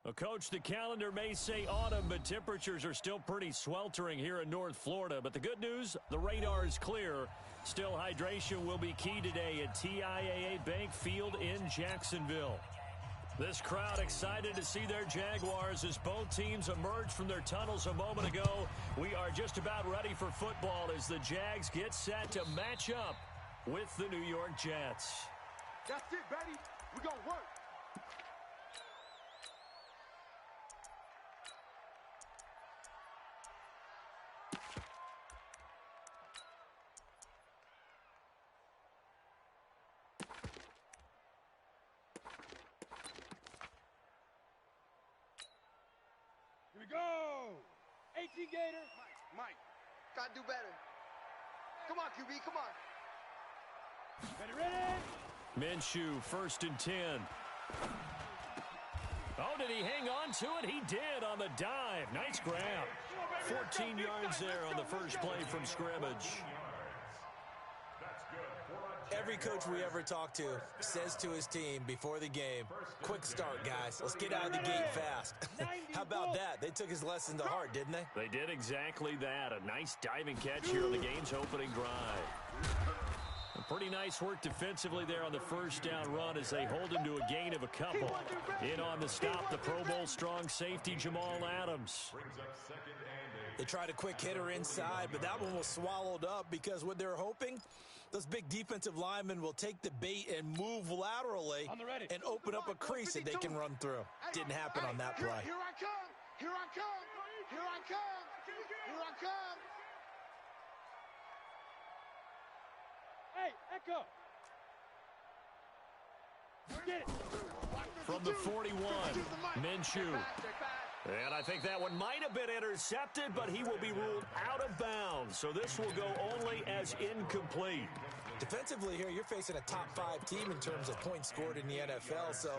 Well, Coach, the calendar may say autumn, but temperatures are still pretty sweltering here in North Florida. But the good news, the radar is clear. Still, hydration will be key today at TIAA Bank Field in Jacksonville. This crowd excited to see their Jaguars as both teams emerge from their tunnels a moment ago. We are just about ready for football as the Jags get set to match up with the New York Jets. That's it, baby. We're going to work. Here we go! 18 Gator. Mike. Gotta do better. Come on, QB, come on. Ready? Minshew, 1st and 10. Oh, did he hang on to it? He did on the dive. Nice grab. 14 yards there on the first play from scrimmage. Every coach we ever talk to says to his team before the game, quick start, guys. Let's get out of the gate fast. How about that? They took his lesson to heart, didn't they? They did exactly that. A nice diving catch here on the game's opening drive. Pretty nice work defensively there on the first down run as they hold him to a gain of a couple. In on the stop, the Pro Bowl strong safety, Jamal Adams. They tried a quick hitter inside, but that one was swallowed up because what they're hoping, those big defensive linemen will take the bait and move laterally and open up a crease that they can run through. Didn't happen on that play. Here I come! Here I come! Here I come! Here I come! Hey, Echo! Get it! From the 41, Minshew. And I think that one might have been intercepted, but he will be ruled out of bounds. So this will go only as incomplete. Defensively here, you're facing a top 5 team in terms of points scored in the NFL. So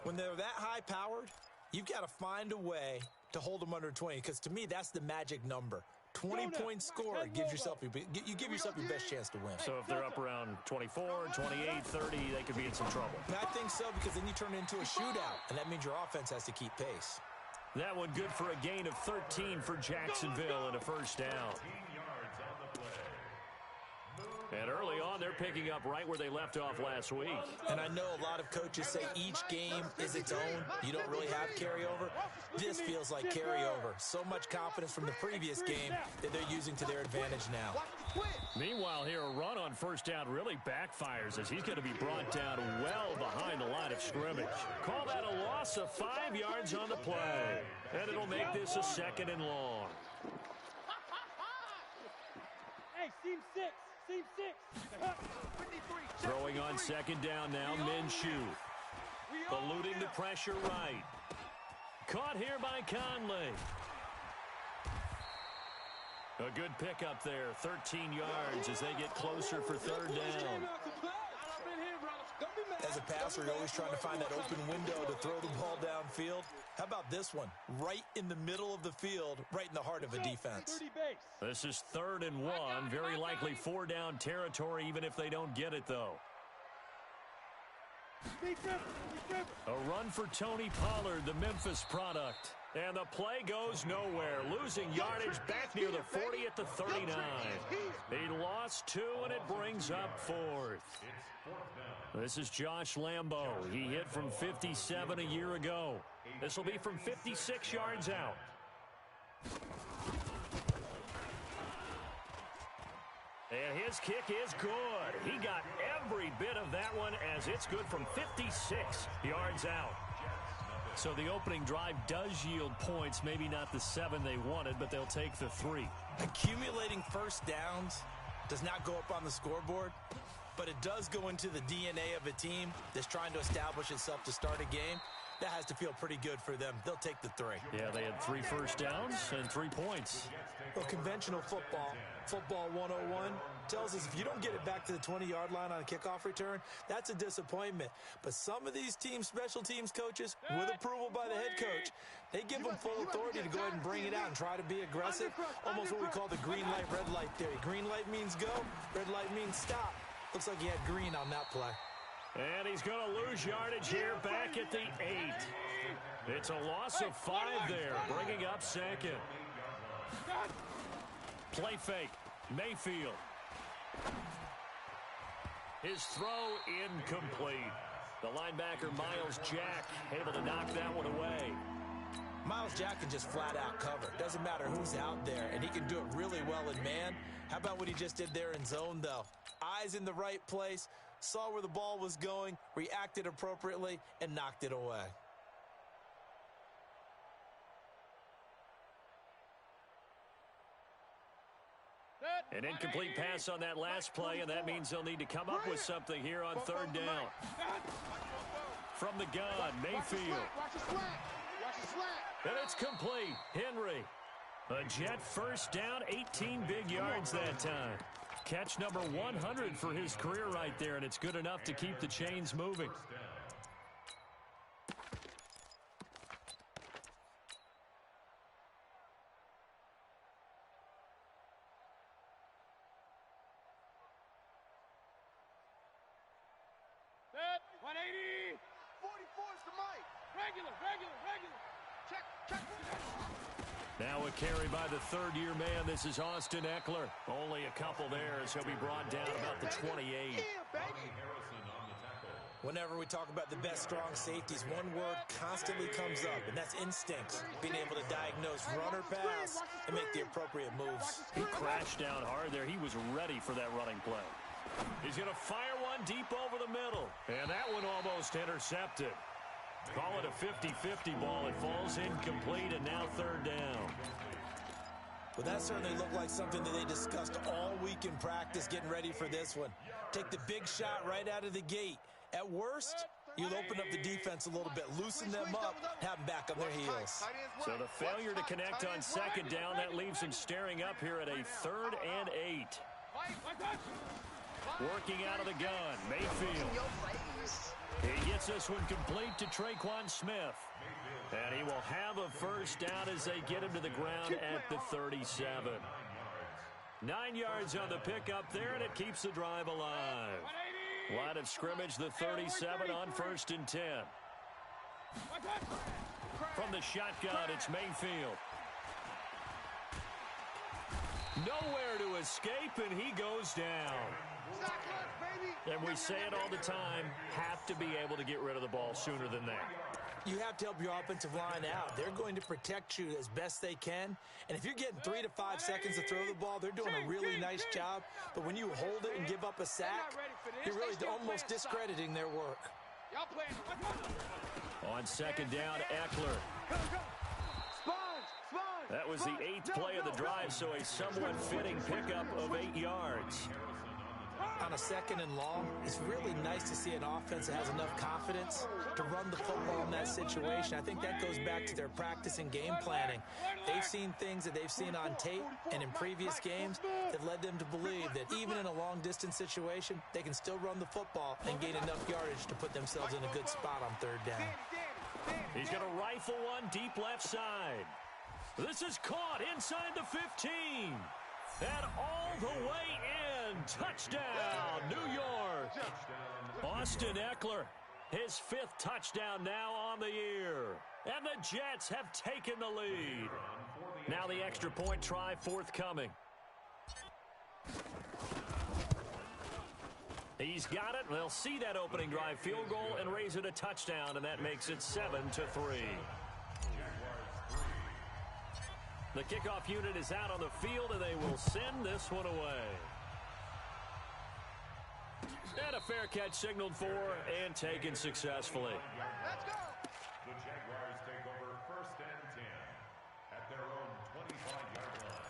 when they're that high-powered, you've got to find a way to hold them under 20, because to me, that's the magic number. 20-point score gives yourself you give yourself your best chance to win. So if they're up around 24, 28, 30, they could be in some trouble. And I think so, because then you turn it into a shootout, and that means your offense has to keep pace. That one good for a gain of 13 for Jacksonville and a first down. And early on, they're picking up right where they left off last week. And I know a lot of coaches say each game is its own. You don't really have carryover. This feels like carryover. So much confidence from the previous game that they're using to their advantage now. Meanwhile, here, a run on first down really backfires as he's going to be brought down well behind the line of scrimmage. Call that a loss of 5 yards on the play. And it'll make this a 2nd and long. Hey, seam 6. Team 6. Throwing on 2nd down now, Minshew. Eluding the pressure right. Caught here by Conley. A good pickup there, 13 yards as they get closer for 3rd down. As a passer, you're always trying to find that open window to throw the ball downfield. How about this one? Right in the middle of the field, right in the heart of a defense. This is 3rd and 1. Very likely 4-down territory, even if they don't get it, though. A run for Tony Pollard, the Memphis product. And the play goes nowhere. Losing yardage back near the 40 at the 39. He lost 2, and it brings up 4th. This is Josh Lambo. He hit from 57 a year ago. This will be from 56 yards out. And his kick is good. He got every bit of that one as it's good from 56 yards out. So the opening drive does yield points, maybe not the 7 they wanted, but they'll take the 3. Accumulating first downs does not go up on the scoreboard, but it does go into the DNA of a team that's trying to establish itself to start a game. That has to feel pretty good for them. They'll take the 3. Yeah, they had 3 first downs and 3 points. Well, conventional football 101, tells us if you don't get it back to the 20-yard line on a kickoff return, that's a disappointment. But some of these teams, special teams coaches, with approval by the head coach, they give them full authority to go ahead and bring it out and try to be aggressive, almost what we call the green light, red light theory. Green light means go, red light means stop. Looks like he had green on that play. And he's going to lose yardage here back at the 8. It's a loss of 5 there, bringing up second. Play fake. Mayfield. His throw incomplete. The linebacker, Miles Jack, able to knock that one away. Miles Jack can just flat out cover. Doesn't matter who's out there, and he can do it really well in man. How about what he just did there in zone, though? Eyes in the right place, saw where the ball was going, reacted appropriately, and knocked it away. An incomplete pass on that last play, and that means they'll need to come up with something here on third down. From the gun, Mayfield. And it's complete. Henry. A Jet first down, 18 big yards that time. Catch number 100 for his career right there, and it's good enough to keep the chains moving. Set. 180. 44 is the mic. Regular. Check. Now a carry by the third-year man. This is Austin Eckler. Only a couple there as he'll be brought down about the 28. Whenever we talk about the best strong safeties, one word constantly comes up, and that's instincts. Being able to diagnose run or pass and make the appropriate moves. He crashed down hard there. He was ready for that running play. He's going to fire one deep over the middle. And that one almost intercepted. Call it a 50-50 ball. It falls incomplete, and now third down. Well, that certainly looked like something that they discussed all week in practice getting ready for this one. Take the big shot right out of the gate. At worst, you'll open up the defense a little bit, loosen them up, have them back on their heels. So the failure to connect on second down, that leaves him staring up here at a 3rd and 8. Working out of the gun, Mayfield. He gets this one complete to Traquan Smith. And he will have a first down as they get him to the ground at the 37. 9 yards on the pickup there, and it keeps the drive alive. Line of scrimmage, the 37 on 1st and 10. From the shotgun, it's Mayfield. Nowhere to escape, and he goes down. And we say it all the time, have to be able to get rid of the ball sooner than that. You have to help your offensive line out. They're going to protect you as best they can. And if you're getting 3 to 5 seconds to throw the ball, they're doing a really nice job. But when you hold it and give up a sack, you're really almost discrediting their work. On second down, Eckler. That was the 8th play of the drive, so a somewhat fitting pickup of 8 yards. On a 2nd and long, it's really nice to see an offense that has enough confidence to run the football in that situation. I think that goes back to their practice and game planning. They've seen things that they've seen on tape and in previous games that led them to believe that even in a long-distance situation, they can still run the football and gain enough yardage to put themselves in a good spot on 3rd down. He's going to rifle one deep left side. This is caught inside the 15. And all the way in. Touchdown, New York. Austin Eckler, his 5th touchdown now on the year. And the Jets have taken the lead. Now the extra point try forthcoming. He's got it. They'll see that opening drive field goal and raise it a touchdown, and that makes it 7-3. The kickoff unit is out on the field, and they will send this one away. And a fair catch signaled for and taken successfully. Let's go. The Jaguars take over 1st and 10 at their own 25-yard line.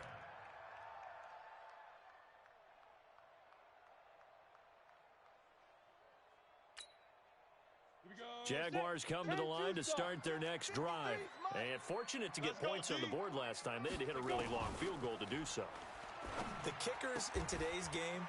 Jaguars come to the line to start their next drive. And fortunate to get points on the board last time. They had to hit a really long field goal to do so. The kickers in today's game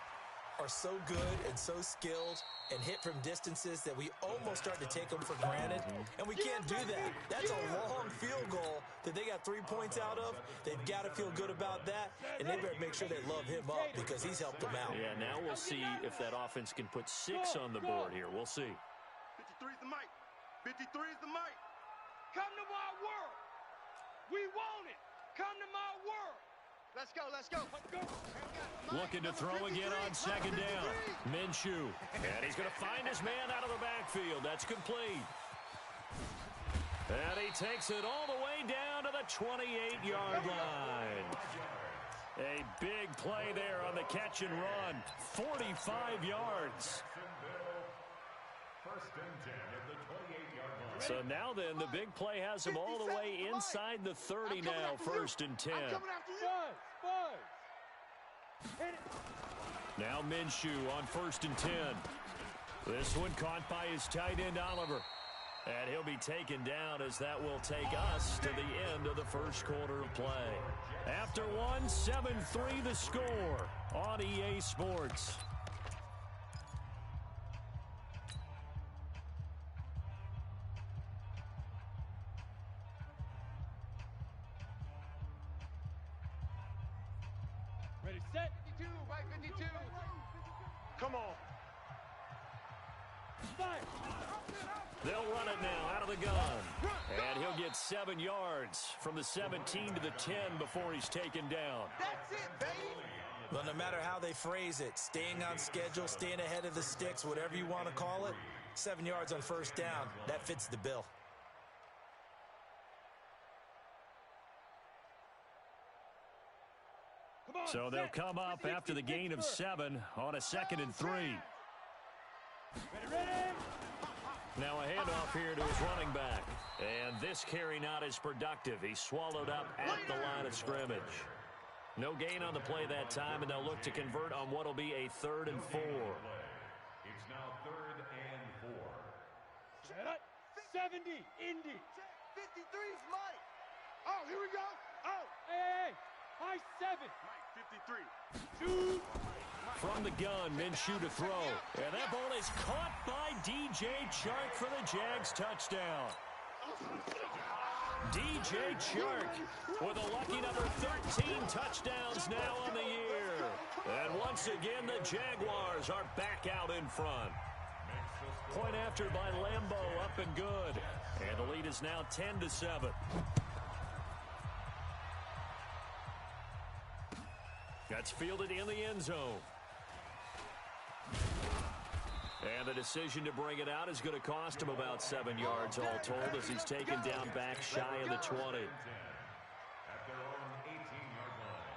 are so good and so skilled and hit from distances that we almost start to take them for granted, and we can't do that. That's a long field goal that they got 3 points out of. They've got to feel good about that, and they better make sure they love him up because he's helped them out. Yeah, now we'll see if that offense can put 6 on the board here. We'll see. 53 is the mic. 53 is the mic. Come to my world. We want it. Come to my world. Let's go, let's go. Let's go. Looking to throw again on second down. Minshew. And he's going to find his man out of the backfield. That's complete. And he takes it all the way down to the 28-yard line. A big play there on the catch and run. 45 yards. First and 10 at the 28-yard line. So now then, the big play has him all the way inside the 30 now, first and 10. Buzz. Hit it. Now Minshew on first and 10. This one caught by his tight end, Oliver. And he'll be taken down as that will take us to the end of the first quarter of play. After one, 7-3 the score on EA Sports. Ready, set. 52, right 52. Come on. Fire. They'll run it now out of the gun. And he'll get 7 yards from the 17 to the 10 before he's taken down. That's it, baby. Well, no matter how they phrase it, staying on schedule, staying ahead of the sticks, whatever you want to call it, 7 yards on first down, that fits the bill. Come on, So they'll set. come up after the gain of 7 on a 2nd and 3. Ready, ready. Now a handoff here to his running back. And this carry not as productive. He's swallowed up at the line of scrimmage. No gain on the play that time, and they'll look to convert on what will be a 3rd and 4. It's now 3rd and 4. Set up. 70. Indy. 53's Mike. Oh, here we go. Oh. Hey. High 7. Mike, 53. Shoot. From the gun, Minshew to throw. And that ball is caught by DJ Chark for the Jags touchdown. DJ Chark with a lucky number 13 touchdowns now on the year. And once again, the Jaguars are back out in front. Point after by Lambo, up and good. And the lead is now 10-7. That's fielded in the end zone. And the decision to bring it out is going to cost him about 7 yards all told as he's taken down back shy of the 20. At their own 18-yard line.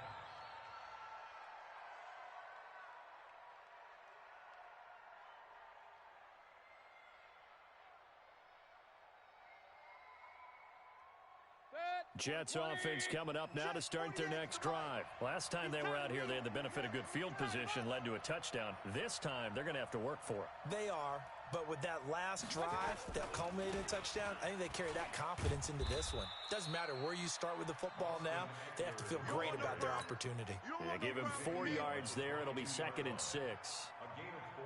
Jets offense coming up now to start their next drive. Last time they were out here, they had the benefit of good field position, led to a touchdown. This time, they're going to have to work for it. They are, but with that last drive that culminated in a touchdown, I think they carry that confidence into this one. Doesn't matter where you start with the football now, they have to feel great about their opportunity. Yeah, give him 4 yards there. It'll be 2nd and 6. A gain of 4.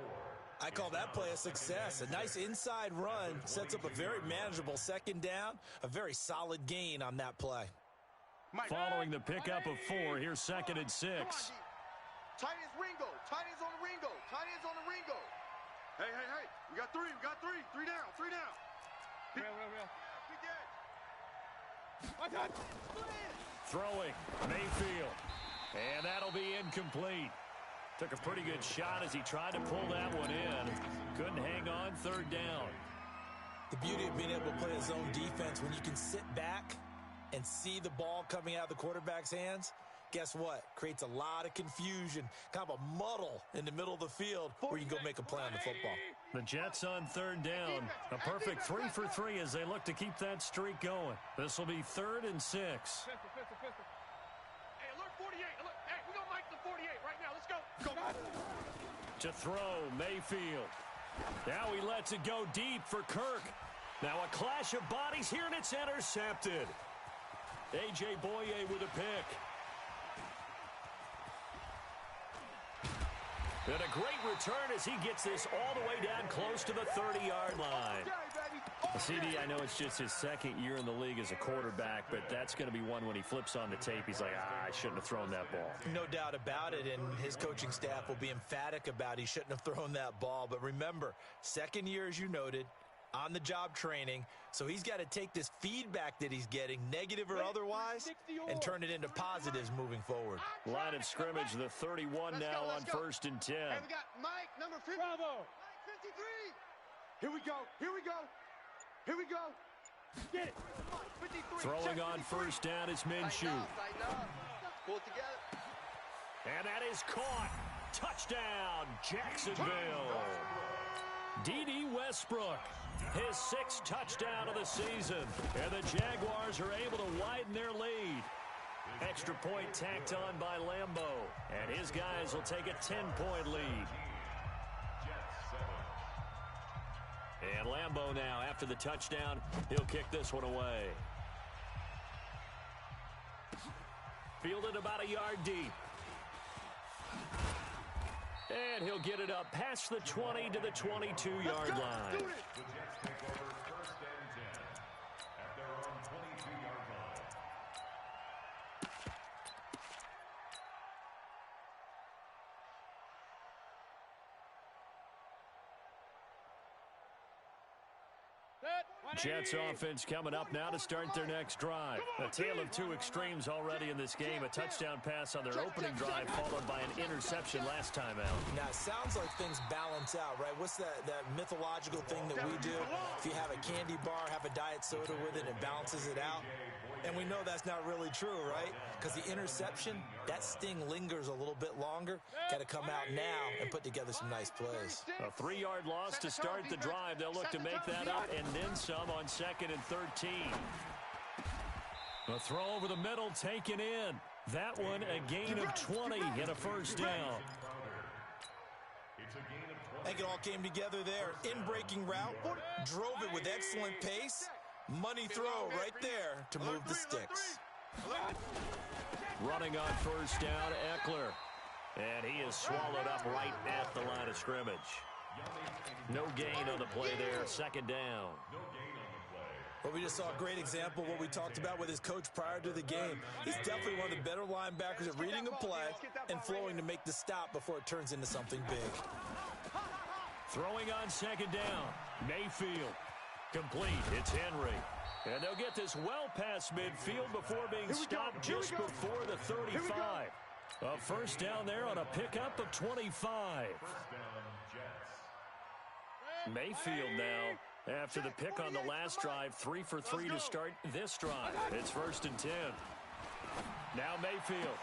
I call that play a success. A nice inside run sets up a very manageable second down, a very solid gain on that play. Following the pickup of 4, here's 2nd and 6. Tight ends Ringo. Tight ends on the Ringo. Tight ends on the Ringo. Hey, hey, hey. We got 3. We got 3. 3 down. 3 down. Real. Big edge. Throwing, Mayfield. And that'll be incomplete. Took a pretty good shot as he tried to pull that one in. Couldn't hang on 3rd down. The beauty of being able to play a zone defense when you can sit back and see the ball coming out of the quarterback's hands, guess what? Creates a lot of confusion, kind of a muddle in the middle of the field where you can go make a play on the football. The Jets on 3rd down. A perfect 3 for 3 as they look to keep that streak going. This will be 3rd and 6. Pistol. Hey, alert 48. Alert. Hey, we're going to mic the 48 right now. Let's go. To throw, Mayfield. Now he lets it go deep for Kirk. Now a clash of bodies here, and it's intercepted. A.J. Boye with a pick. And a great return as he gets this all the way down close to the 30-yard line. CD, I know it's just his second year in the league as a quarterback, but that's going to be one when he flips on the tape. He's like, I shouldn't have thrown that ball. No doubt about it, and his coaching staff will be emphatic about he shouldn't have thrown that ball. But remember, second year, as you noted, on-the-job training, so he's got to take this feedback that he's getting, negative or otherwise, and turn it into positives moving forward. Line of scrimmage, the 31 now on 1st and 10. Hey, we got Mike, number 50. Bravo. Mike 53. Here we go. Here we go. Here we go. Get it. 53. Throwing on 1st down is Minshew. Pull it together. And that is caught. Touchdown, Jacksonville. D.D. Westbrook, his 6th touchdown of the season. And the Jaguars are able to widen their lead. Extra point tacked on by Lambeau. And his guys will take a 10-point lead. And Lambeau now, after the touchdown, he'll kick this one away. Fielded about a yard deep. And he'll get it up past the 20 to the 22-yard line. The Jets take over 1st and 10 at their own 22-yard line. Jets offense coming up now to start their next drive. A tale of two extremes already in this game. A touchdown pass on their opening drive followed by an interception last time out. Now, it sounds like things balance out, right? What's that mythological thing that we do? If you have a candy bar, have a diet soda with it, it balances it out. And we know that's not really true, right? Because the interception, that sting lingers a little bit longer. Got to come out now and put together some nice plays. A 3-yard loss to start the drive. They'll look to make that up and then some on 2nd and 13. A throw over the middle taken in. That one a gain of 20 and a 1st down. I think it all came together there. In-breaking route, drove it with excellent pace. Money throw right there to move the sticks. Running on 1st down, Eckler. And he is swallowed up right at the line of scrimmage. No gain on the play there, 2nd down. Well, we just saw a great example of what we talked about with his coach prior to the game. He's definitely one of the better linebackers at reading a play and flowing to make the stop before it turns into something big. Throwing on 2nd down, Mayfield. Complete, it's Henry. And they'll get this well past midfield before being stopped just before the 35. A 1st down there on a pickup of 25. Mayfield now, after the pick on the last drive, 3 for 3 to start this drive. It's 1st and 10. Now Mayfield.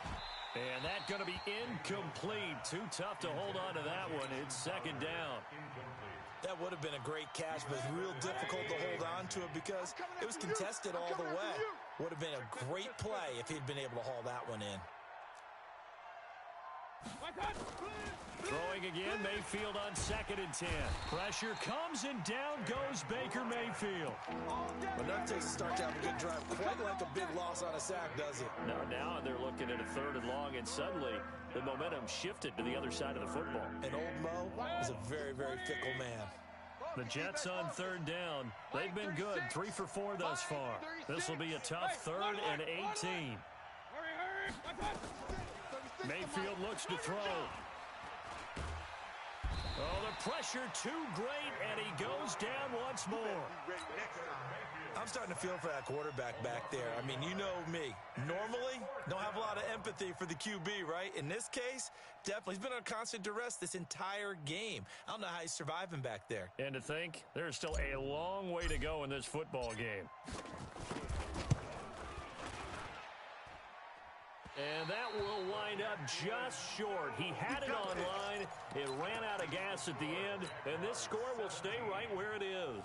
And that's going to be incomplete. Too tough to hold on to that one. It's 2nd down. That would have been a great catch, but it's real difficult to hold on to it because it was contested all the way. Would have been a great play if he'd been able to haul that one in. Throwing again, Mayfield on 2nd and 10. Pressure comes and down goes Baker Mayfield. But that takes a start to have a good drive. Quite like a big loss on a sack, does it? No, now they're looking at a 3rd and long, and suddenly the momentum shifted to the other side of the football. And old Mo is a very, very fickle man. The Jets on 3rd down. They've been good, 3 for 4 thus far. This will be a tough 3rd and 18. Mayfield looks to throw. Oh, the pressure too great, and he goes down once more. I'm starting to feel for that quarterback back there. I mean, you know me. Normally, don't have a lot of empathy for the QB, right? In this case, definitely. He's been on constant duress this entire game. I don't know how he's surviving back there. And to think, there's still a long way to go in this football game. And that will wind up just short. He had it on line. It ran out of gas at the end, and this score will stay right where it is.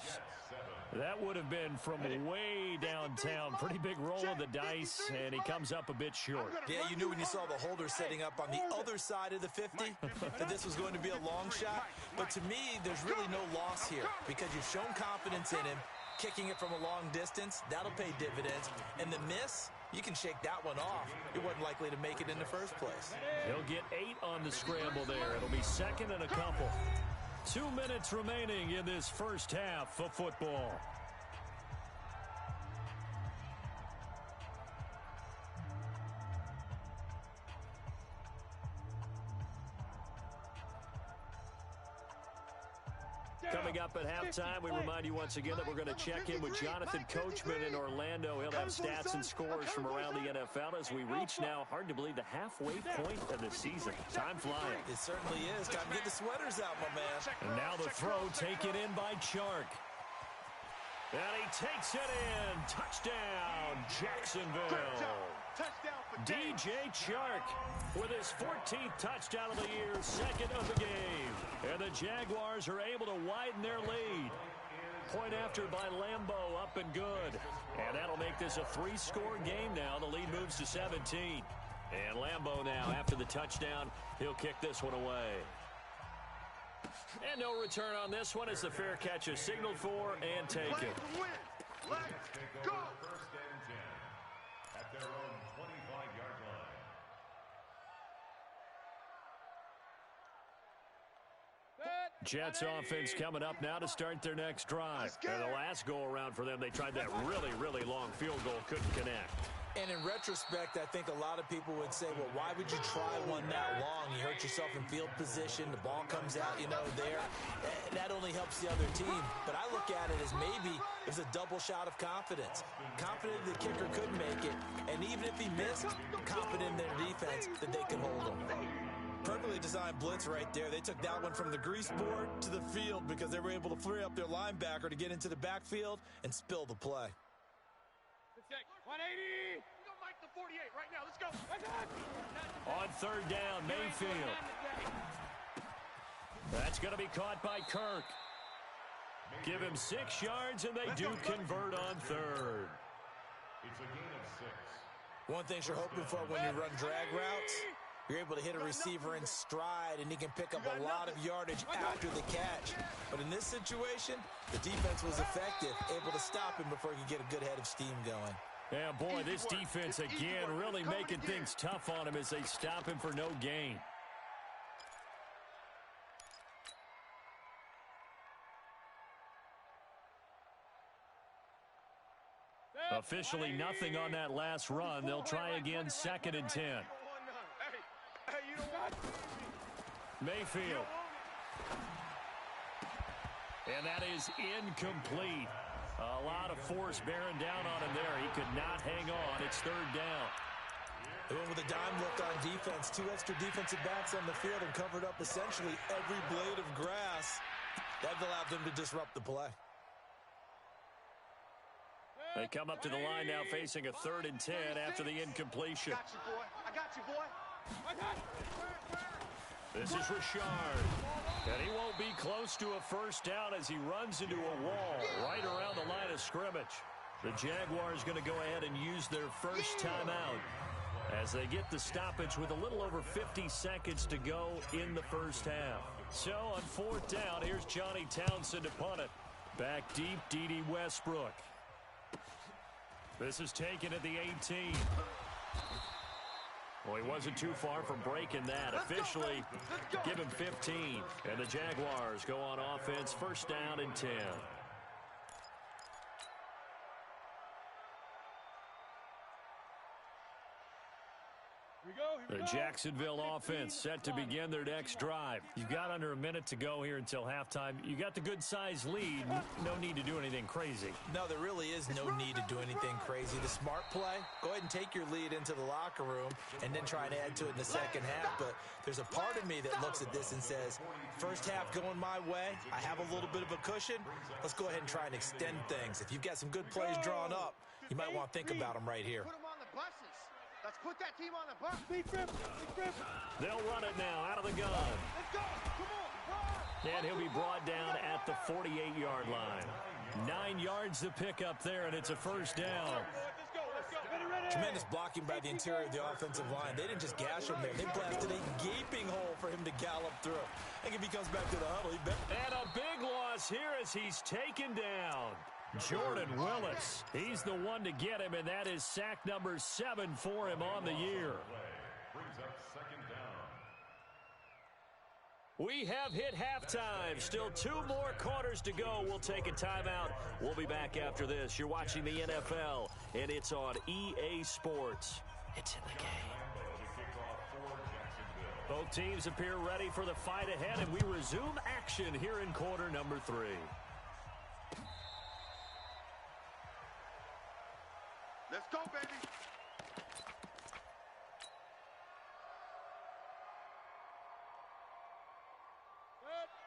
That would have been from way downtown. Pretty big roll of the dice, and he comes up a bit short. Yeah, you knew when you saw the holder setting up on the other side of the 50 that this was going to be a long shot. But to me, there's really no loss here because you've shown confidence in him. Kicking it from a long distance, that'll pay dividends. And the miss, you can shake that one off. It wasn't likely to make it in the first place. He'll get 8 on the scramble there. It'll be second and a couple. 2 minutes remaining in this first half of football. Coming up at halftime, we remind you once again that we're going to check in with Jonathan Coachman in Orlando. He'll have stats and scores from around the NFL as we reach now, hard to believe, the halfway point of the season. Time flying. It certainly is. Time to get the sweaters out, my man. And now the throw taken in by Chark. And he takes it in. Touchdown, Jacksonville. DJ Chark with his 14th touchdown of the year, second of the game. And the Jaguars are able to widen their lead. Point after by Lambeau, up and good. And that'll make this a 3-score game now. The lead moves to 17. And Lambeau now, after the touchdown, he'll kick this one away. And no return on this one as the fair catch is signaled for and taken. Let's go! First and 10 at their own 25-yard line. Jets offense coming up now to start their next drive. And the last go-around for them, they tried that really, really long field goal, couldn't connect. And in retrospect, I think a lot of people would say, well, why would you try one that long? You hurt yourself in field position. The ball comes out, there. That only helps the other team. But I look at it as maybe it was a double shot of confidence. Confident the kicker could make it. And even if he missed, confident in their defense that they could hold him. Perfectly designed blitz right there. They took that one from the grease board to the field because they were able to free up their linebacker to get into the backfield and spill the play. 180. We don't like the 48 right now. Let's go. On third down, Mayfield. That's going to be caught by Kirk. Give him 6 yards, and they do convert on third. It's a gain of 6. One thing you're hoping for when you run drag routes, you're able to hit a receiver in stride, and he can pick up a lot of yardage after the catch. But in this situation, the defense was effective, able to stop him before he could get a good head of steam going. Yeah, boy, this defense again really making things tough on him as they stop him for no gain. Officially nothing on that last run. They'll try again, second and 10. Mayfield. And that is incomplete. A lot of force bearing down on him there. He could not hang on. It's third down. They went with a dime look on defense. 2 extra defensive backs on the field and covered up essentially every blade of grass. That allowed them to disrupt the play. They come up to the line now facing a third and 10 after the incompletion. I got you, boy. This is Richard. And he won't be close to a first down as he runs into a wall right around the line of scrimmage. The Jaguars going to go ahead and use their first timeout as they get the stoppage with a little over 50 seconds to go in the first half. So on fourth down, here's Johnny Townsend to punt it. Back deep, D.D. Westbrook. This is taken at the 18. Well, he wasn't too far from breaking that. Officially, give him 15. And the Jaguars go on offense, first down and 10. The Jacksonville offense set to begin their next drive. You've got under a minute to go here until halftime. You got the good-sized lead. No need to do anything crazy. No, there really is no need to do anything crazy. The smart play, go ahead and take your lead into the locker room and then try and add to it in the second half. But there's a part of me that looks at this and says, first half going my way, I have a little bit of a cushion. Let's go ahead and try and extend things. If you've got some good plays drawn up, you might want to think about them right here. Put them on the buses. Let's put that team on the bus. They'll run it now out of the gun. Let's go. Come on. And he'll be brought down at the 48-yard line. 9 yards to pick up there, and it's a first down. Tremendous blocking by the interior of the offensive line. They didn't just gash him there. They blasted a gaping hole for him to gallop through. I think if he comes back to the huddle, he bet. And a big loss here as he's taken down. Jordan Willis, he's the one to get him, and that is sack number 7 for him on the year. Brings up second down. We have hit halftime. Still 2 more quarters to go. We'll take a timeout. We'll be back after this. You're watching the NFL, and it's on EA Sports. It's in the game. Both teams appear ready for the fight ahead, and we resume action here in quarter number 3. Let's go, baby.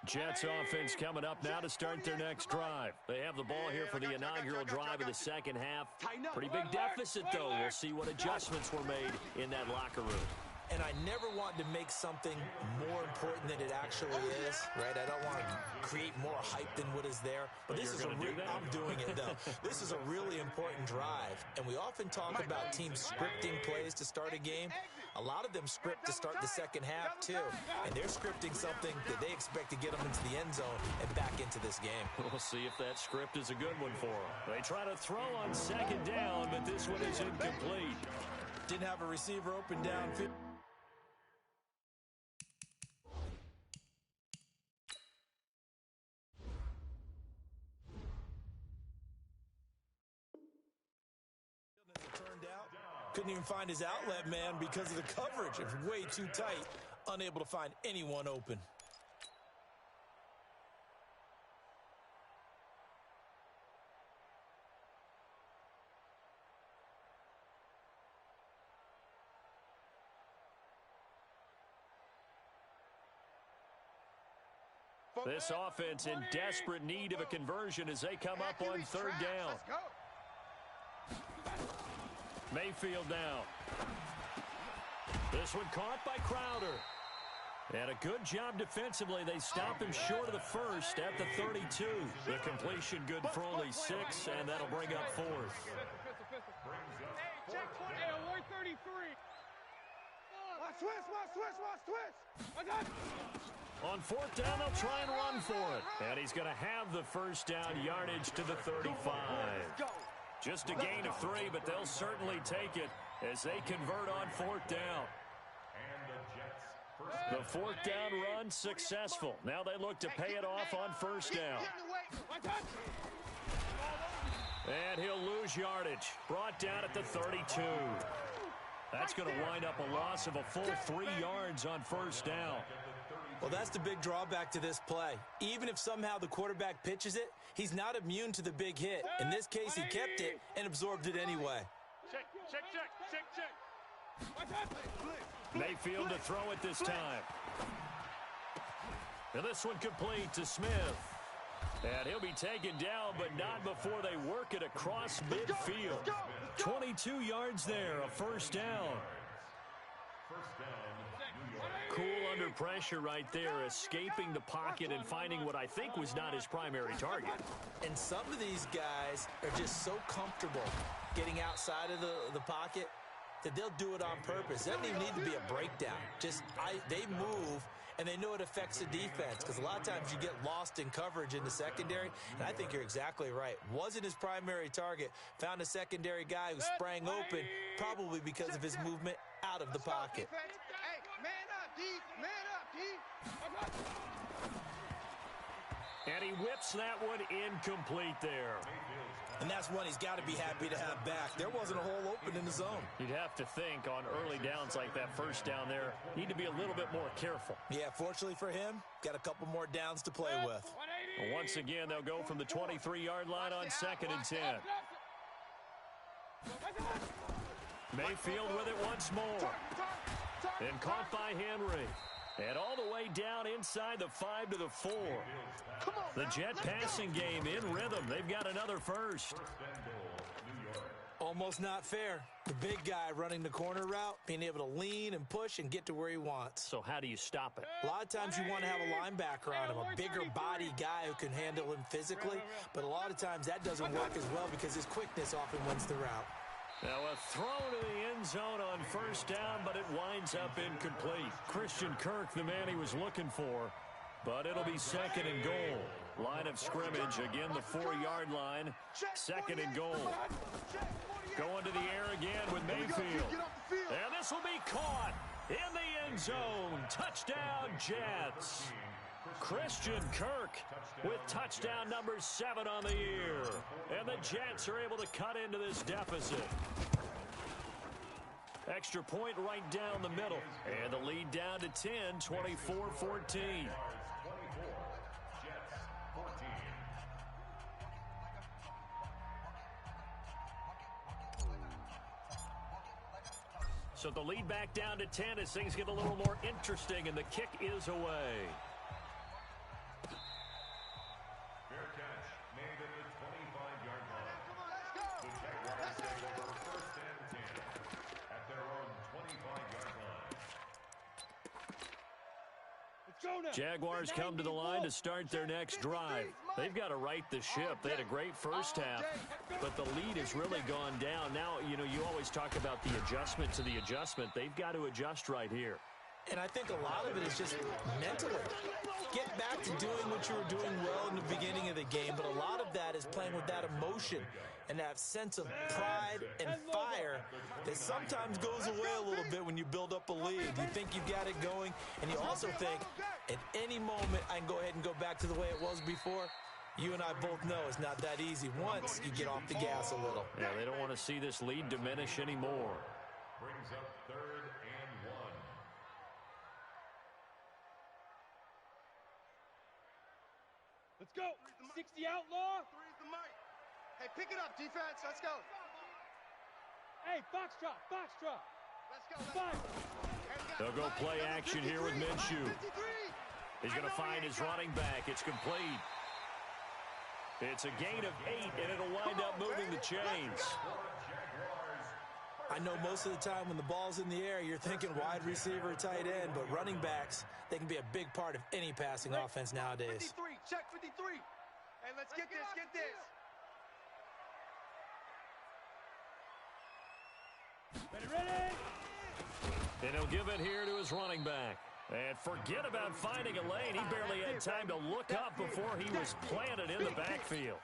Jets offense coming up now to start their next drive. They have the ball here for the inaugural drive of the second half. Pretty big deficit, though. We'll see what adjustments were made in that locker room. And I never want to make something more important than it actually is, right? I don't want to create more hype than what is there. But this is I'm doing it, though. This is a really important drive. And we often talk about teams scripting plays to start a game. A lot of them script to start the second half, too. And they're scripting something that they expect to get them into the end zone and back into this game. We'll see if that script is a good one for them. They try to throw on second down, but this one is incomplete. Didn't have a receiver open downfield. Couldn't even find his outlet man because of the coverage. It was way too tight. Unable to find anyone open. This offense in desperate need of a conversion as they come up on third down. Mayfield now. This one caught by Crowder. And a good job defensively. They stop him short of the first at the 32. The completion good for only 6, and that'll bring up fourth. Hey, avoid 33. Watch twist. On fourth down, they'll try and run for it. And he's going to have the first down yardage to the 35. Just a gain of 3, but they'll certainly take it as they convert on fourth down. The fourth down run successful. Now they look to pay it off on first down. And he'll lose yardage. Brought down at the 32. That's going to wind up a loss of a full 3 yards on first down. Well, that's the big drawback to this play. Even if somehow the quarterback pitches it, he's not immune to the big hit. In this case, he kept it and absorbed it anyway. Check. Mayfield to throw it this time. And this one complete to Smith. And he'll be taken down, but not before they work it across midfield. 22 yards there, a first down. Cool under pressure right there, escaping the pocket and finding what I think was not his primary target. And some of these guys are just so comfortable getting outside of the pocket that they'll do it on purpose. It doesn't even need to be a breakdown. They move, and they know it affects the defense because a lot of times you get lost in coverage in the secondary, and I think you're exactly right. Wasn't his primary target. Found a secondary guy who sprang open, probably because of his movement out of the pocket. Hey, man up, D. And he whips that one incomplete there. And that's one he's got to be happy to have back. There wasn't a hole open in the zone. You'd have to think on early downs like that first down there, need to be a little bit more careful. Yeah, fortunately for him, got a couple more downs to play with. Well, once again, they'll go from the 23-yard line on 2nd and 10. Mayfield with it once more. And caught by Henry. And all the way down inside the 5 to the 4. The Jet passing game in rhythm. They've got another first. Almost not fair. The big guy running the corner route, being able to lean and push and get to where he wants. So how do you stop it? A lot of times you want to have a linebacker on him, a bigger body guy who can handle him physically. But a lot of times that doesn't work as well because his quickness often wins the route. Now a throw to the end zone on first down, but it winds up incomplete. Christian Kirk, the man he was looking for, But it'll be second and goal. Line of scrimmage, again the 4-yard line. Second and goal. Going to the air again with Mayfield. And this will be caught in the end zone. Touchdown, Jets. Christian Kirk with touchdown number 7 on the year. And the Jets are able to cut into this deficit. Extra point right down the middle. And the lead down to 10, 24-14. So the lead back down to 10 as things get a little more interesting, and the kick is away. Fair catch made at the 25-yard line. The Jaguars take over first and 10 at their own 25-yard line. Let's go now. Jaguars come to the line to start their next drive. They've got to right the ship. They had a great first half, but the lead has really gone down. Now, you know, you always talk about the adjustment to the adjustment. They've got to adjust right here. And I think a lot of it is just mentally. Get back to doing what you were doing well in the beginning of the game, but a lot of that is playing with that emotion and that sense of pride and fire that sometimes goes away a little bit when you build up a lead. You think you've got it going, and you also think at any moment I can go ahead and go back to the way it was before. You and I both know it's not that easy once you get off the gas a little. Yeah, they don't want to see this lead diminish anymore. Brings up 3rd and 1. Let's go. 60 outlaw. 3's the mic. Hey, pick it up, defense. Let's go. Hey, foxtrot, foxtrot. Let's go. Five. They'll go play action here with Minshew. He's going to find his running back. It's complete. It's a gain of 8, and it'll wind up moving the chains. I know most of the time when the ball's in the air, you're thinking wide receiver, tight end, but running backs, they can be a big part of any passing offense nowadays. 53, check 53. Hey, let's get this, get this. Ready? And he'll give it here to his running back. And forget about finding a lane. He barely had time to look up before he was planted in the backfield.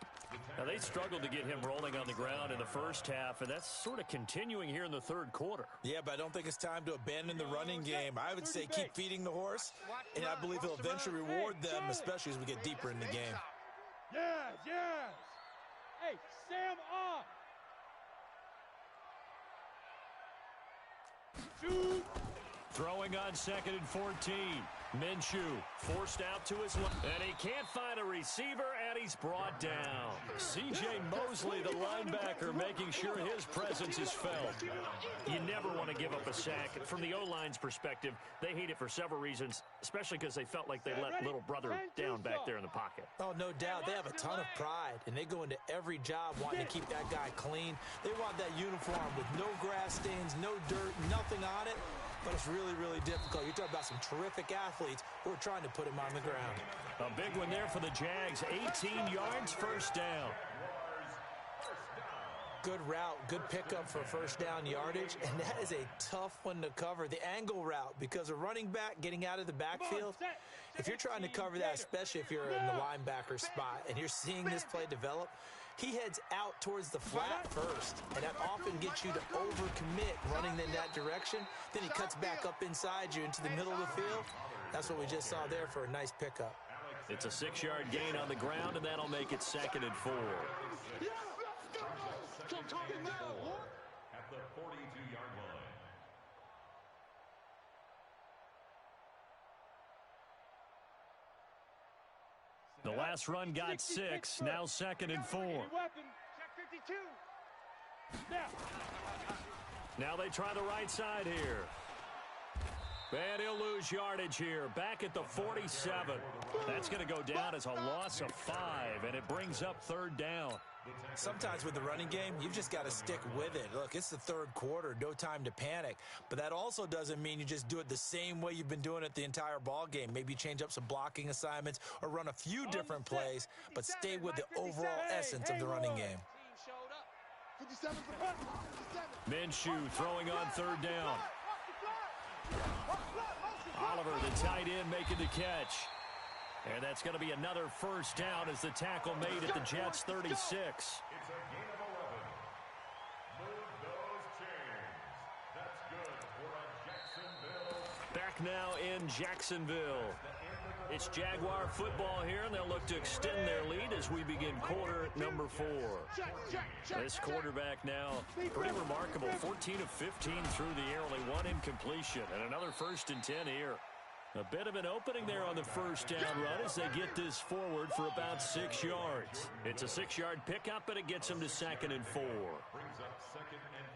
Now, they struggled to get him rolling on the ground in the first half, and that's sort of continuing here in the third quarter. Yeah, but I don't think it's time to abandon the running game. I would say keep feeding the horse, and I believe he'll eventually reward them, especially as we get deeper in the game. Yes, yes. Hey, Sam off. Shoot. Throwing on 2nd and 14. Minshew forced out to his left. And he can't find a receiver, and he's brought down. C.J. Mosley, the linebacker, making sure his presence is felt. You never want to give up a sack. From the O-line's perspective, they hate it for several reasons, especially because they felt like they let little brother down back there in the pocket. Oh, no doubt. They have a ton of pride, and they go into every job wanting to keep that guy clean. They want that uniform with no grass stains, no dirt, nothing on it. But it's really, really difficult. You're talking about some terrific athletes who are trying to put him on the ground. A big one there for the Jags. 18 yards, first down. Good route, good pickup for first down yardage, and that is a tough one to cover, the angle route, because a running back getting out of the backfield, if you're trying to cover that, especially if you're in the linebacker spot and you're seeing this play develop, he heads out towards the flat first, and that often gets you to overcommit running in that direction. Then he cuts back up inside you into the middle of the field. That's what we just saw there for a nice pickup. It's a 6-yard gain on the ground, and that'll make it 2nd and 4. At the 42-yard line. The last run got 6, now 2nd and 4. Weapon. Check 52. Now they try the right side here. And he'll lose yardage here, back at the 47. That's going to go down as a loss of 5, and it brings up 3rd down. Sometimes with the running game, you've just got to stick with it. Look, it's the third quarter, no time to panic. But that also doesn't mean you just do it the same way you've been doing it the entire ball game. Maybe change up some blocking assignments or run a few different plays, but stay with the overall essence of the running game. Minshew throwing on 3rd down. Oliver, the tight end, making the catch. And that's going to be another first down as the tackle made at the Jets' 36. It's a gain of 11. Move those chains. That's good for a Jacksonville. Back now in Jacksonville. It's Jaguar football here, and they'll look to extend their lead as we begin quarter number 4. This quarterback now, pretty remarkable. 14 of 15 through the air, only one incompletion, and another 1st and 10 here. A bit of an opening there on the first down run as they get this forward for about 6 yards. It's a 6-yard pickup, but it gets them to 2nd and 4. Brings up 2nd and